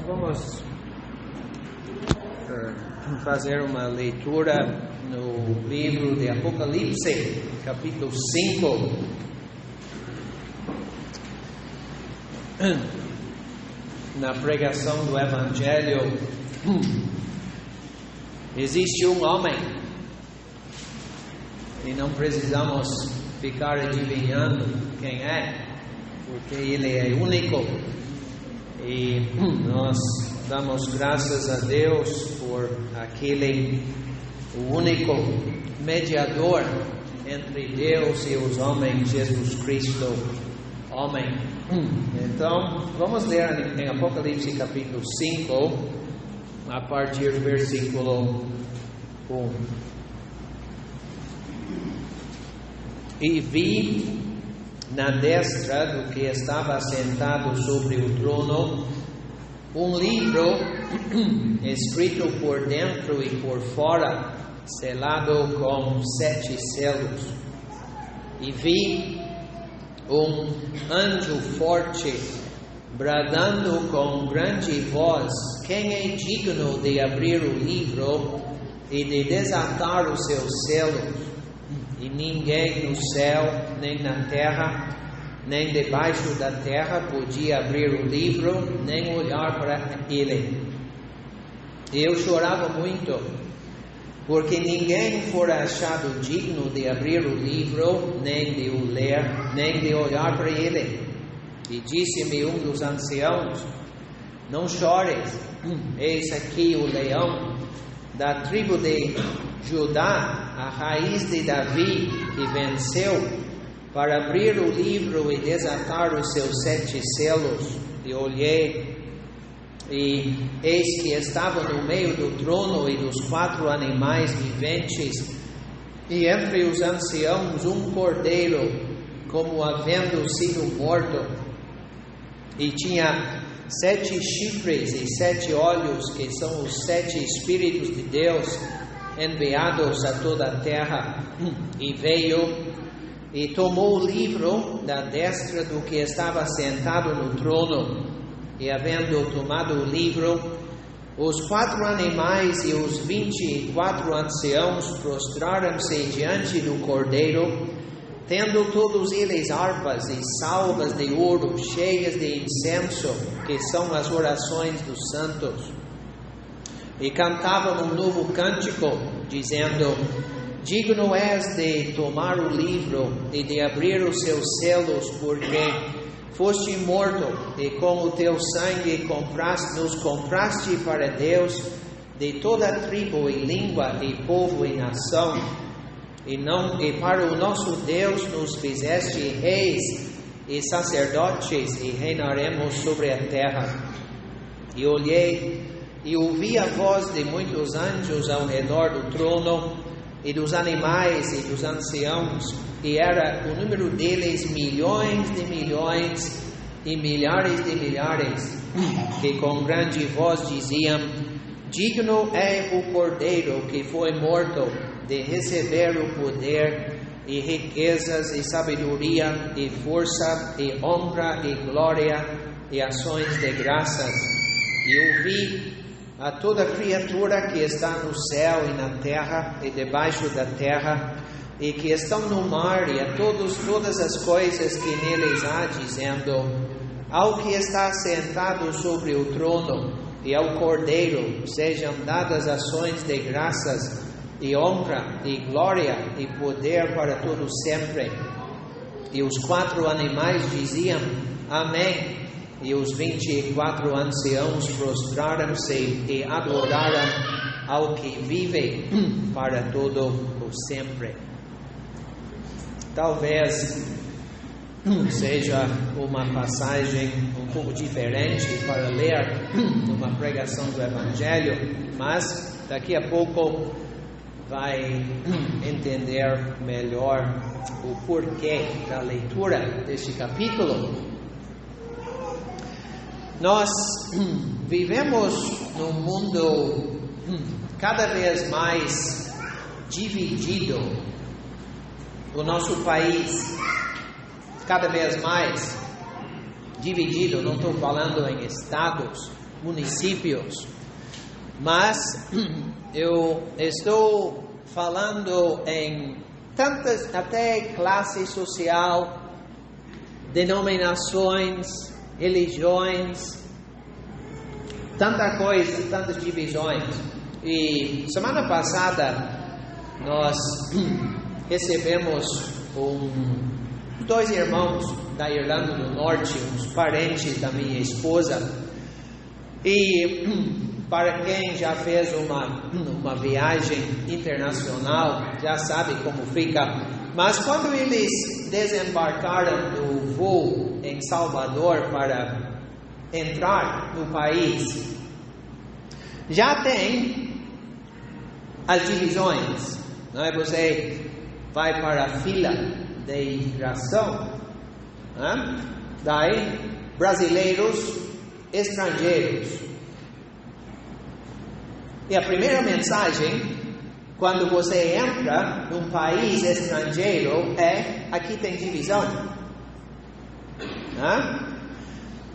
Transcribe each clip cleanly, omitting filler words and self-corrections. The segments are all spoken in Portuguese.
Vamos fazer uma leitura no livro de Apocalipse, capítulo 5. Na pregação do Evangelho, existe um homem, e não precisamos ficar adivinhando quem é, porque ele é único. E nós damos graças a Deus por aquele único mediador entre Deus e os homens, Jesus Cristo, homem. Então, vamos ler em Apocalipse capítulo 5, a partir do versículo 1. E vi na destra do que estava sentado sobre o trono um livro escrito por dentro e por fora, selado com 7 selos. E vi um anjo forte bradando com grande voz: quem é digno de abrir o livro e de desatar os seus selos? E ninguém no céu, nem na terra, nem debaixo da terra podia abrir o livro, nem olhar para ele. Eu chorava muito, porque ninguém fora achado digno de abrir o livro, nem de o ler, nem de olhar para ele. E disse-me um dos anciãos: não chores, eis aqui o leão da tribo de Judá, a raiz de Davi, que venceu, para abrir o livro e desatar os seus 7 selos. E olhei, e eis que estava no meio do trono e dos 4 animais viventes, e entre os anciãos um cordeiro, como havendo sido morto, e tinha 7 chifres e 7 olhos, que são os 7 Espíritos de Deus, enviados a toda a terra. E veio e tomou o livro da destra do que estava sentado no trono, e havendo tomado o livro, os 4 animais e os 24 anciãos prostraram-se diante do cordeiro, tendo todos eles harpas e salvas de ouro cheias de incenso, que são as orações dos santos. E cantavam um novo cântico, dizendo: digno és de tomar o livro e de abrir os seus selos, porque foste morto, e com o teu sangue nos compraste para Deus de toda tribo e língua e povo e nação, e para o nosso Deus nos fizeste reis e sacerdotes, e reinaremos sobre a terra. E olhei e ouvi a voz de muitos anjos ao redor do trono, e dos animais e dos anciãos, e era o número deles milhões de milhões e milhares de milhares, que com grande voz diziam: digno é o cordeiro que foi morto de receber o poder e riquezas e sabedoria e força e honra e glória e ações de graças. E ouvi a toda criatura que está no céu e na terra e debaixo da terra, e que estão no mar, e a todas as coisas que neles há, dizendo: ao que está sentado sobre o trono e ao cordeiro sejam dadas ações de graças e honra e glória e poder para todo sempre. E os 4 animais diziam: amém. E os 24 anciãos prostraram-se e adoraram ao que vive para todo o sempre. Talvez seja uma passagem um pouco diferente para ler numa pregação do Evangelho, mas daqui a pouco vai entender melhor o porquê da leitura deste capítulo. Nós vivemos num mundo cada vez mais dividido. O nosso país cada vez mais dividido, não estou falando em estados, municípios. Mas eu estou falando em tantas, até classe social, denominações, religiões, tanta coisa, tantas divisões. E semana passada nós recebemos dois irmãos da Irlanda do Norte, uns parentes da minha esposa. E para quem já fez uma viagem internacional, já sabe como fica. Mas quando eles desembarcaram do voo em Salvador para entrar no país, já tem as divisões. Não é? Você vai para a fila de imigração, né? Daí brasileiros, estrangeiros. E a primeira mensagem, quando você entra num país estrangeiro, é: aqui tem divisão. Né?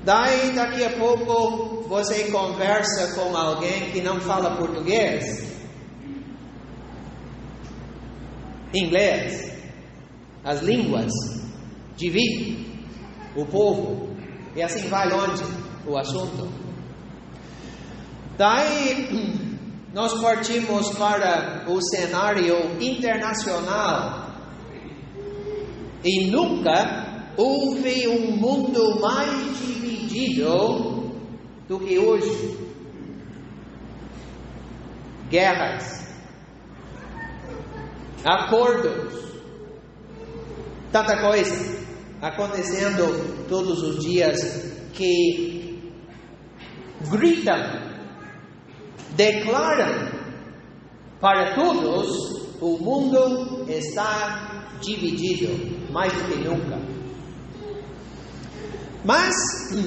Daí, daqui a pouco, você conversa com alguém que não fala português, inglês. As línguas dividem o povo. E assim vai longe o assunto. Daí nós partimos para o cenário internacional. E nunca houve um mundo mais dividido do que hoje. Guerras, acordos, tanta coisa acontecendo todos os dias que gritam, declaram para todos: o mundo está dividido mais do que nunca. Mas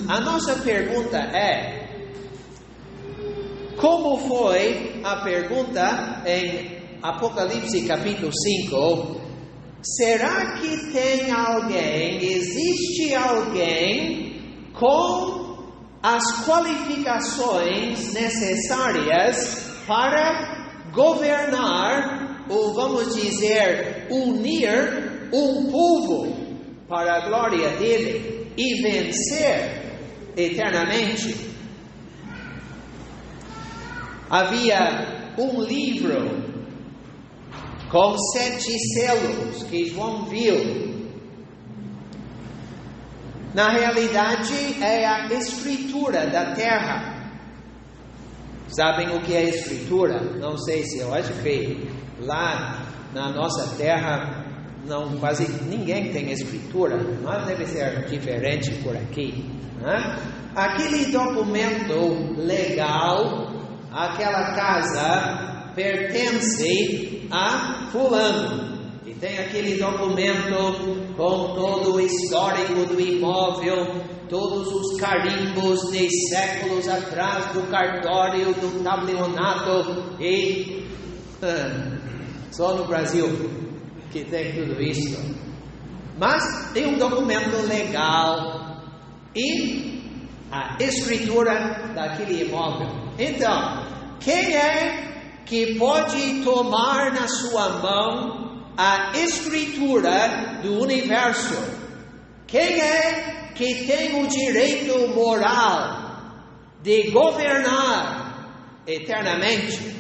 a nossa pergunta é: como foi a pergunta em Apocalipse capítulo 5? Será que tem alguém, existe alguém com as qualificações necessárias para governar, ou vamos dizer, unir um povo para a glória dele e vencer eternamente? Havia um livro com 7 selos que João viu. Na realidade, é a escritura da terra. Sabem o que é escritura? Não sei se eu acho que lá na nossa terra quase ninguém tem escritura, mas deve ser diferente por aqui. Né? Aquele documento legal, aquela casa pertence a fulano. E tem aquele documento com todo o histórico do imóvel, todos os carimbos de séculos atrás do cartório, do tabelionato, e só no Brasil que tem tudo isso. Mas tem um documento legal e a escritura daquele imóvel. Então, quem é que pode tomar na sua mão a escritura do universo? Quem é que tem o direito moral de governar eternamente?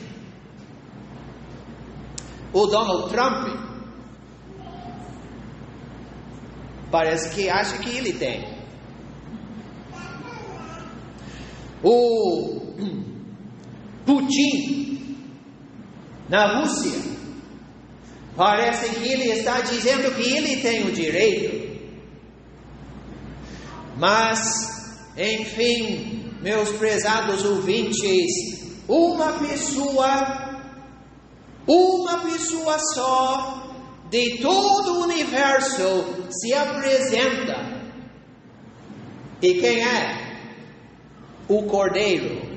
O Donald Trump parece que acha que ele tem. O Putin na Rússia parece que ele está dizendo que ele tem o direito. Mas, enfim, meus prezados ouvintes, uma pessoa só de todo o universo se apresenta. E quem é? O Cordeiro.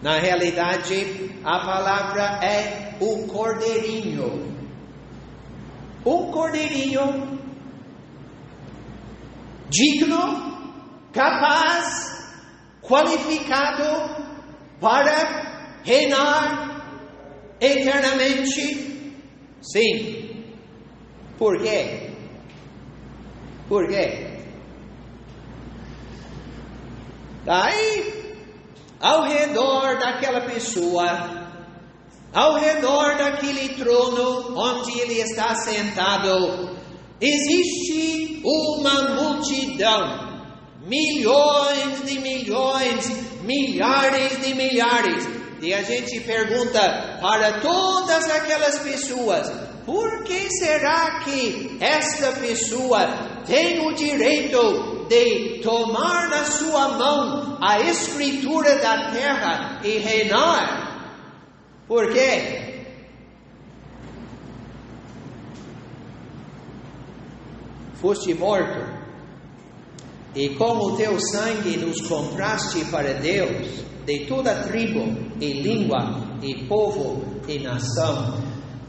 Na realidade, a palavra é o Cordeirinho. Um cordeirinho digno, capaz, qualificado para reinar eternamente? Sim. Por quê? Por quê? Daí, ao redor daquela pessoa, ao redor daquele trono onde ele está sentado, existe uma multidão, milhões de milhões, milhares de milhares. E a gente pergunta para todas aquelas pessoas: por que será que esta pessoa tem o direito de tomar na sua mão a escritura da terra e reinar? Por quê? Foste morto, e com o teu sangue nos compraste para Deus, de toda tribo, e língua, e povo, e nação.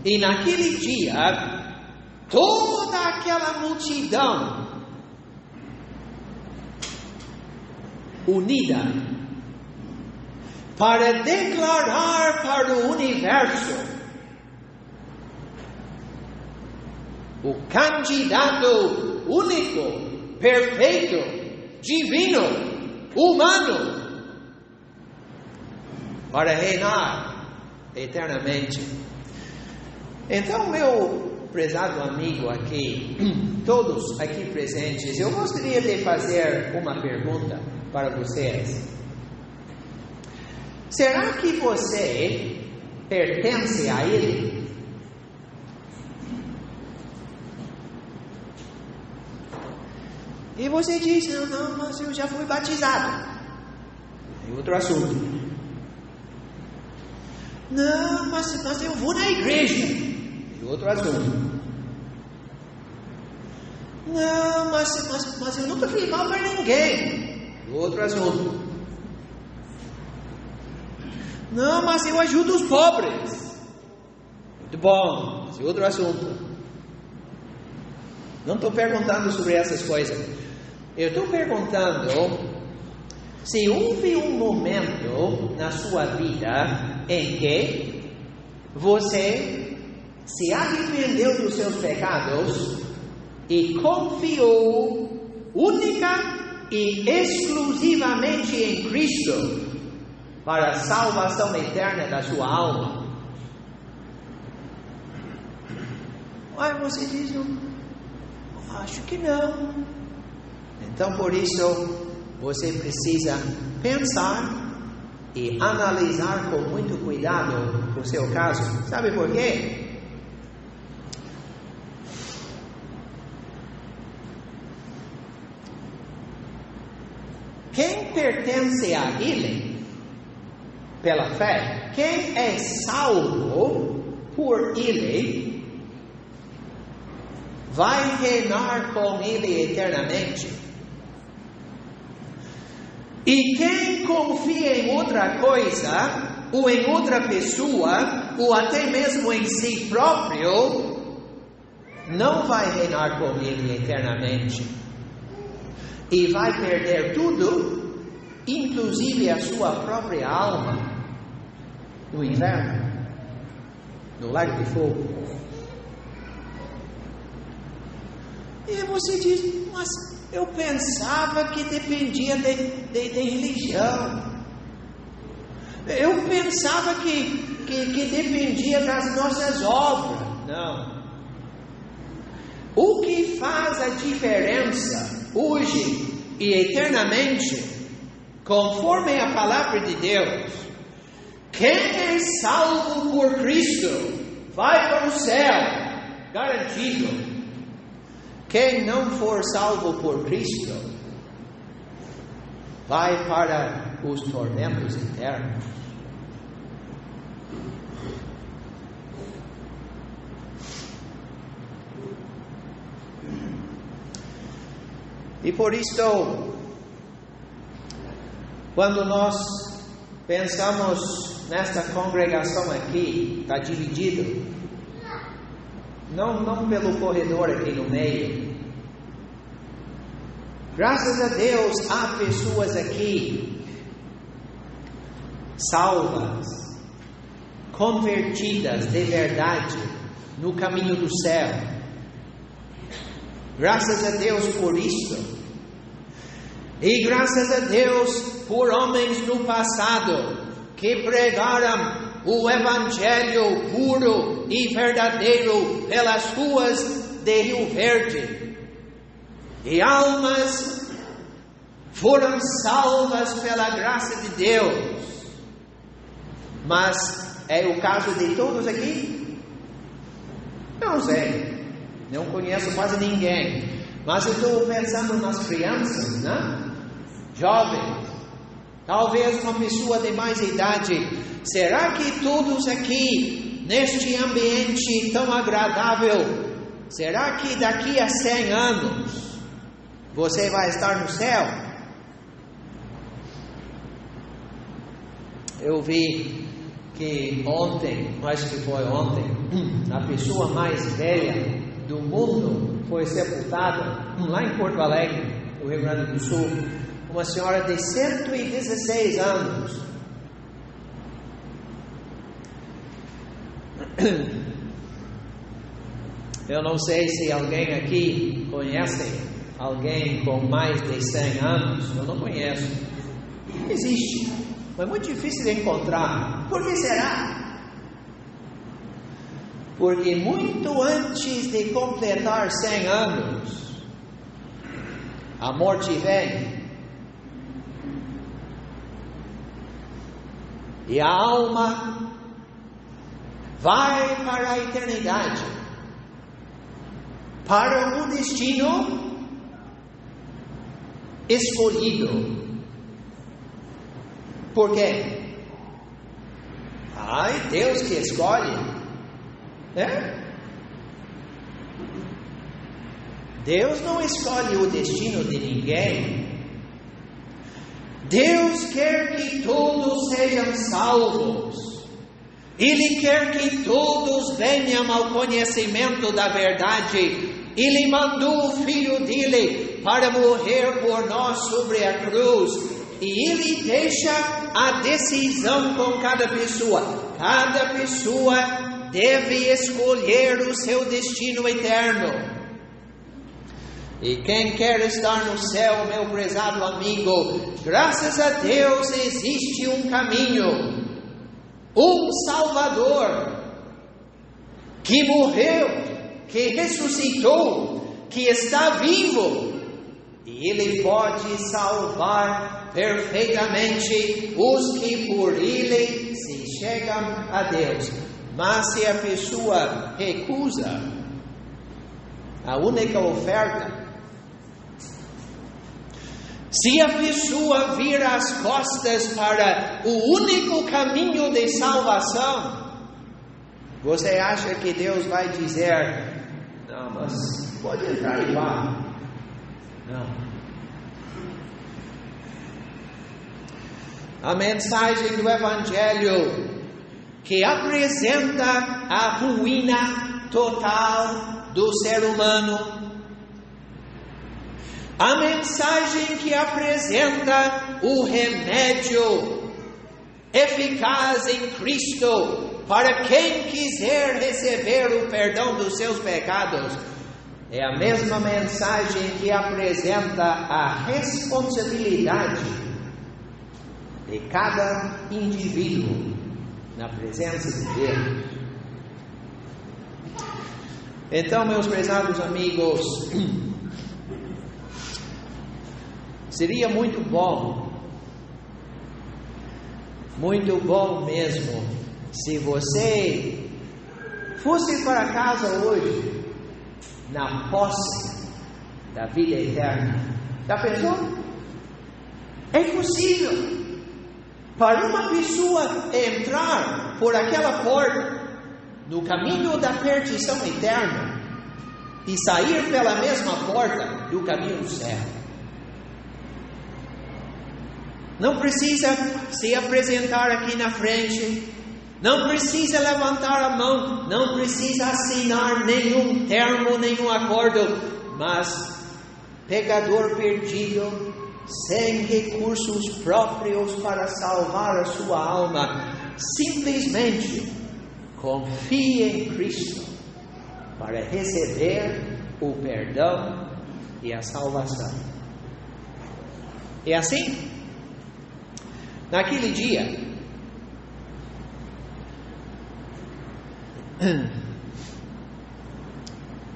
E naquele dia, toda aquela multidão unida para declarar para o universo o candidato único, perfeito, divino, humano, para reinar eternamente. Então, meu prezado amigo aqui, todos aqui presentes, eu gostaria de fazer uma pergunta para vocês. Será que você pertence a Ele? E você diz: não, mas eu já fui batizado. É outro assunto. Não, mas eu vou na igreja. É outro assunto. Não, mas eu nunca fiz mal para ninguém. É outro assunto. Não, mas eu ajudo os pobres. Muito bom, esse é outro assunto. Não estou perguntando sobre essas coisas. Eu estou perguntando se houve um momento na sua vida em que você se arrependeu dos seus pecados e confiou única e exclusivamente em Cristo para a salvação eterna da sua alma. Aí você diz: não, acho que não. Então, por isso, você precisa pensar e analisar com muito cuidado o seu caso. Sabe por quê? Quem pertence a Ele pela fé, quem é salvo por Ele, vai reinar com Ele eternamente. E quem confia em outra coisa, ou em outra pessoa, ou até mesmo em si próprio, não vai reinar com Ele eternamente. E vai perder tudo, inclusive a sua própria alma, no inferno, no lago de fogo. E você diz: mas eu pensava que dependia de religião. Eu pensava que dependia das nossas obras. Não. O que faz a diferença hoje e eternamente, conforme a palavra de Deus, quem é salvo por Cristo vai para o céu, garantido. Quem não for salvo por Cristo vai para os tormentos eternos. E por isso, quando nós pensamos nesta congregação aqui, está dividido. Não pelo corredor aqui no meio. Graças a Deus há pessoas aqui salvas, convertidas de verdade no caminho do céu. Graças a Deus por isso. E graças a Deus por homens no passado que pregaram o Evangelho puro e verdadeiro pelas ruas de Rio Verde. E almas foram salvas pela graça de Deus. Mas é o caso de todos aqui? Não sei. Não conheço quase ninguém. Mas eu estou pensando nas crianças, né? Jovens. Talvez uma pessoa de mais idade. Será que todos aqui, neste ambiente tão agradável, será que daqui a 100 anos, você vai estar no céu? Eu vi que ontem, acho que foi ontem, a pessoa mais velha do mundo foi sepultada lá em Porto Alegre, no Rio Grande do Sul. Uma senhora de 116 anos. Eu não sei se alguém aqui conhece alguém com mais de 100 anos. Eu não conheço. Existe, mas é muito difícil de encontrar. Por que será? Porque muito antes de completar 100 anos, a morte vem. E a alma vai para a eternidade, para o destino escolhido. Por quê? Deus que escolhe, né? Deus não escolhe o destino de ninguém. Deus quer que todos sejam salvos. Ele quer que todos venham ao conhecimento da verdade. Ele mandou o Filho dele para morrer por nós sobre a cruz. E Ele deixa a decisão com cada pessoa. Cada pessoa deve escolher o seu destino eterno. E quem quer estar no céu, meu prezado amigo, graças a Deus existe um caminho. Um Salvador que morreu, que ressuscitou, que está vivo, e Ele pode salvar perfeitamente os que por Ele se chegam a Deus. Mas se a pessoa recusa a única oferta, se a pessoa vira as costas para o único caminho de salvação, você acha que Deus vai dizer: não, mas pode entrar igual? Não. A mensagem do Evangelho que apresenta a ruína total do ser humano, a mensagem que apresenta o remédio eficaz em Cristo para quem quiser receber o perdão dos seus pecados, é a mesma mensagem que apresenta a responsabilidade de cada indivíduo na presença de Deus. Então, meus prezados amigos, seria muito bom mesmo, se você fosse para casa hoje, na posse da vida eterna. Já pensou? É impossível para uma pessoa entrar por aquela porta, no caminho da perdição eterna, e sair pela mesma porta do caminho do céu. Não precisa se apresentar aqui na frente, não precisa levantar a mão, não precisa assinar nenhum termo, nenhum acordo, mas pecador perdido, sem recursos próprios para salvar a sua alma. Simplesmente confie em Cristo para receber o perdão e a salvação. E assim, naquele dia,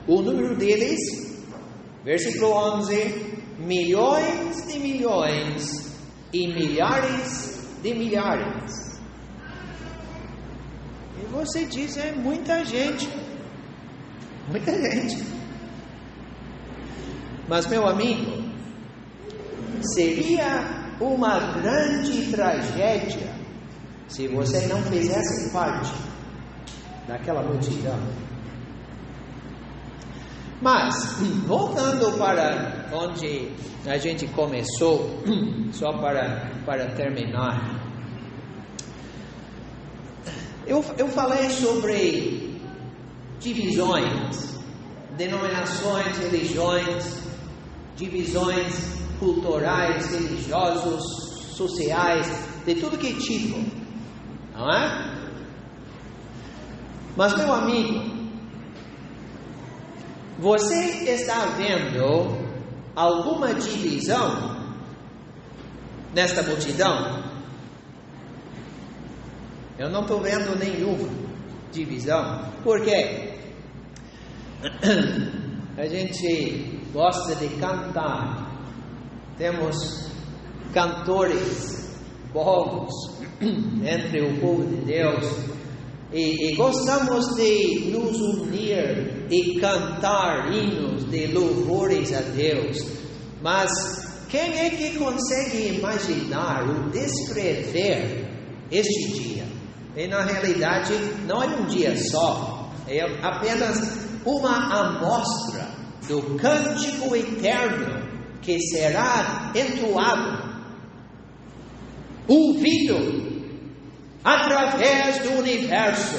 o número deles, versículo 11, milhões de milhões e milhares de milhares. E você diz, é muita gente. Muita gente. Mas, meu amigo, seria uma grande tragédia se você não fizesse parte daquela multidão. Mas, voltando para onde a gente começou, só para terminar, eu falei sobre divisões, denominações, religiões, divisões culturais, religiosos, sociais, de tudo que tipo, não é? Mas, meu amigo, você está vendo alguma divisão nesta multidão? Eu não estou vendo nenhuma divisão. Por quê? A gente gosta de cantar. Temos cantores bons entre o povo de Deus. E gostamos de nos unir e cantar hinos de louvores a Deus. Mas quem é que consegue imaginar ou descrever este dia? E na realidade não é um dia só, é apenas uma amostra do cântico eterno que será entoado, ouvido através do universo.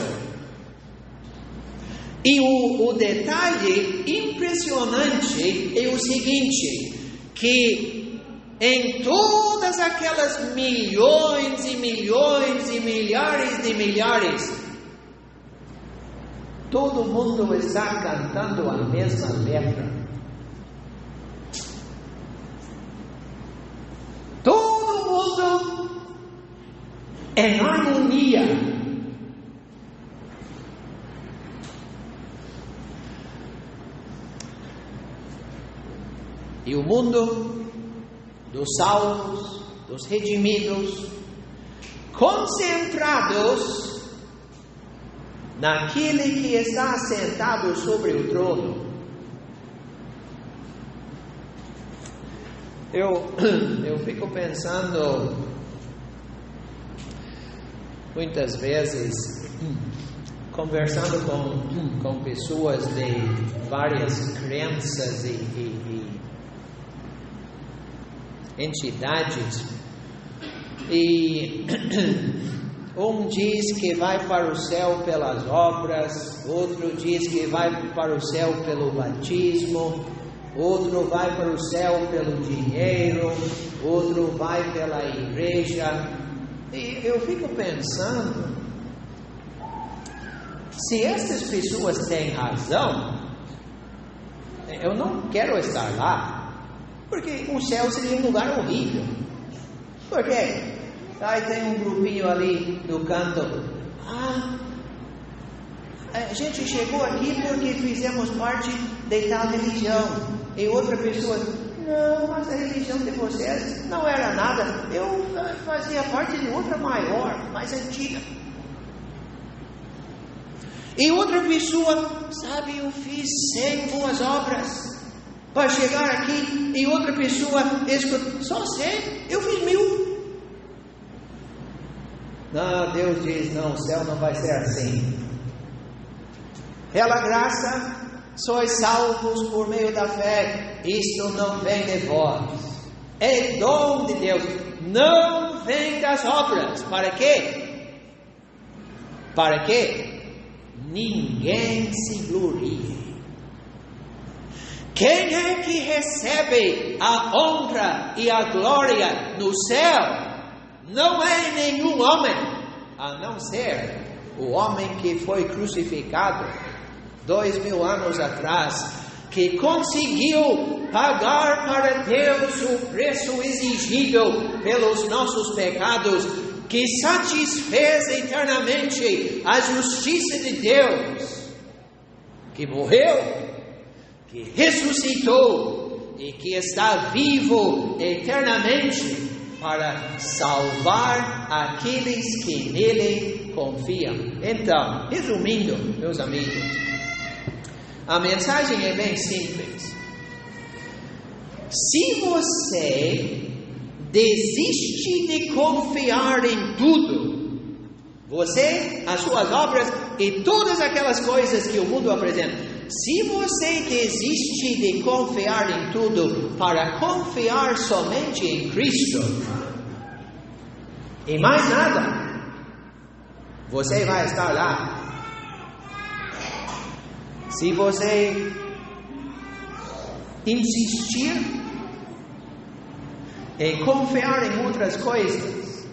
E o detalhe impressionante é o seguinte, que em todas aquelas milhões e milhões e milhares de milhares, todo mundo está cantando a mesma letra. Todo mundo em harmonia. E o mundo dos salvos, dos redimidos, concentrados naquele que está sentado sobre o trono. Eu fico pensando muitas vezes, conversando com pessoas de várias crenças e entidades, e um diz que vai para o céu pelas obras, outro diz que vai para o céu pelo batismo, outro vai para o céu pelo dinheiro, outro vai pela igreja. E eu fico pensando, se essas pessoas têm razão, eu não quero estar lá, porque o céu seria um lugar horrível. Por quê? Aí tem um grupinho ali no canto. A gente chegou aqui porque fizemos parte de tal religião. E outra pessoa, não, mas a religião de vocês não era nada. Eu fazia parte de outra maior, mais antiga. E outra pessoa, sabe, eu fiz 100 boas obras para chegar aqui. E outra pessoa, só 100? Eu fiz 1000. Não, Deus diz, não, o céu não vai ser assim. Pela graça, sois salvos por meio da fé. Isto não vem de vós, é dom de Deus, não vem das obras. Para quê? Para que ninguém se glorie. Quem é que recebe a honra e a glória no céu? Não é nenhum homem, a não ser o homem que foi crucificado 2000 anos atrás, que conseguiu pagar para Deus o preço exigido pelos nossos pecados, que satisfez eternamente a justiça de Deus, que morreu, que ressuscitou e que está vivo eternamente para salvar aqueles que nele confiam. Então, resumindo, meus amigos, a mensagem é bem simples. Se você desiste de confiar em tudo, você, as suas obras e todas aquelas coisas que o mundo apresenta, se você desiste de confiar em tudo para confiar somente em Cristo e mais nada, você vai estar lá. Se você insistir em confiar em outras coisas,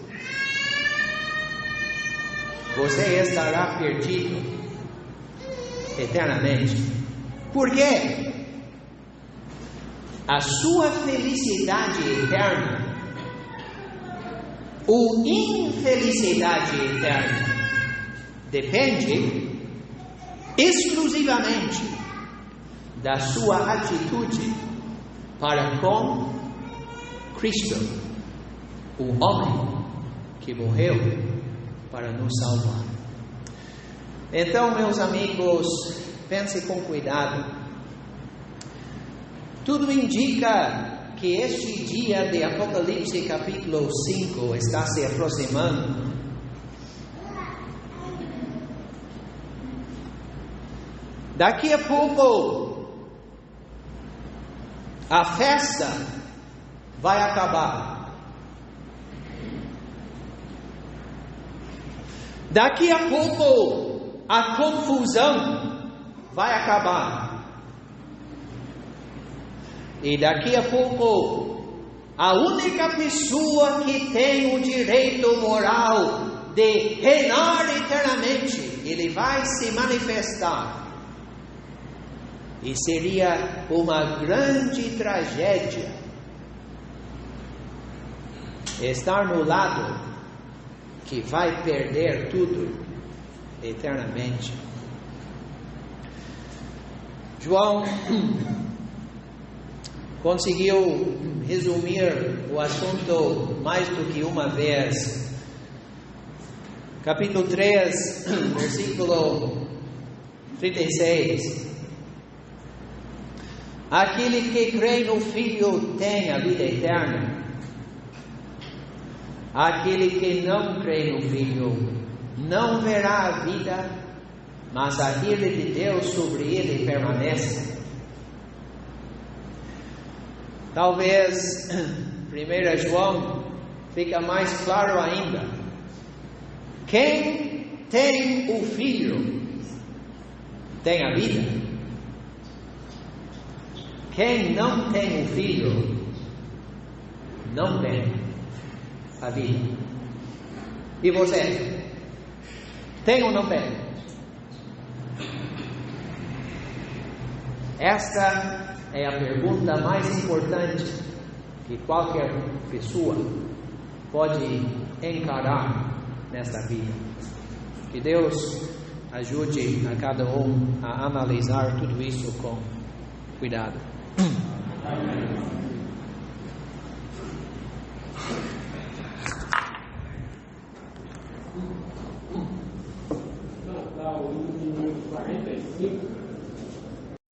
você estará perdido eternamente. Por quê? A sua felicidade eterna ou infelicidade eterna depende exclusivamente da sua atitude para com Cristo, o homem que morreu para nos salvar. Então, meus amigos, pense com cuidado. Tudo indica que este dia de Apocalipse capítulo 5 está se aproximando. Daqui a pouco, a festa vai acabar. Daqui a pouco, a confusão vai acabar. E daqui a pouco, a única pessoa que tem o direito moral de reinar eternamente, ele vai se manifestar. E seria uma grande tragédia estar no lado que vai perder tudo eternamente. João conseguiu resumir o assunto mais do que uma vez. Capítulo 3, versículo 36. Aquele que crê no Filho tem a vida eterna. Aquele que não crê no Filho não verá a vida, mas a ira de Deus sobre ele permanece. Talvez 1 João fica mais claro ainda. Quem tem o Filho tem a vida. Quem não tem o Filho não tem a vida. E você? Tem ou não tem? Esta é a pergunta mais importante que qualquer pessoa pode encarar nesta vida. Que Deus ajude a cada um a analisar tudo isso com cuidado. Dá o 45.